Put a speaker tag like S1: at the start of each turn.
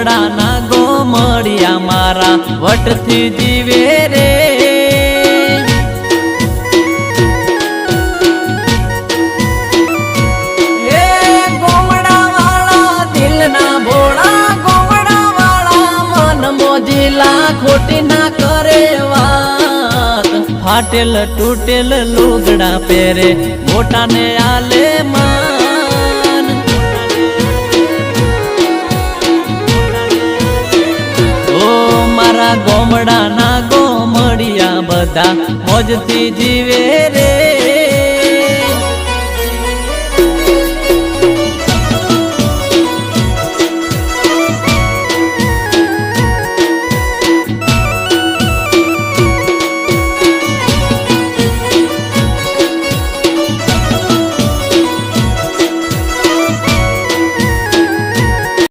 S1: ગોમડાના ગોમડિયા મારા વટથી જીવે રે એ ગોમડા વાળા દિલના ભોળા ગોમડા વાળા મન મોજીલા ખોટી ના કરે વાત ફાટેલ તૂટેલ લુગડા પહેરે મોટાને આલે માન ઓ મારા ગોમડાના ગોમડિયા બધા મોજથી જીવે રે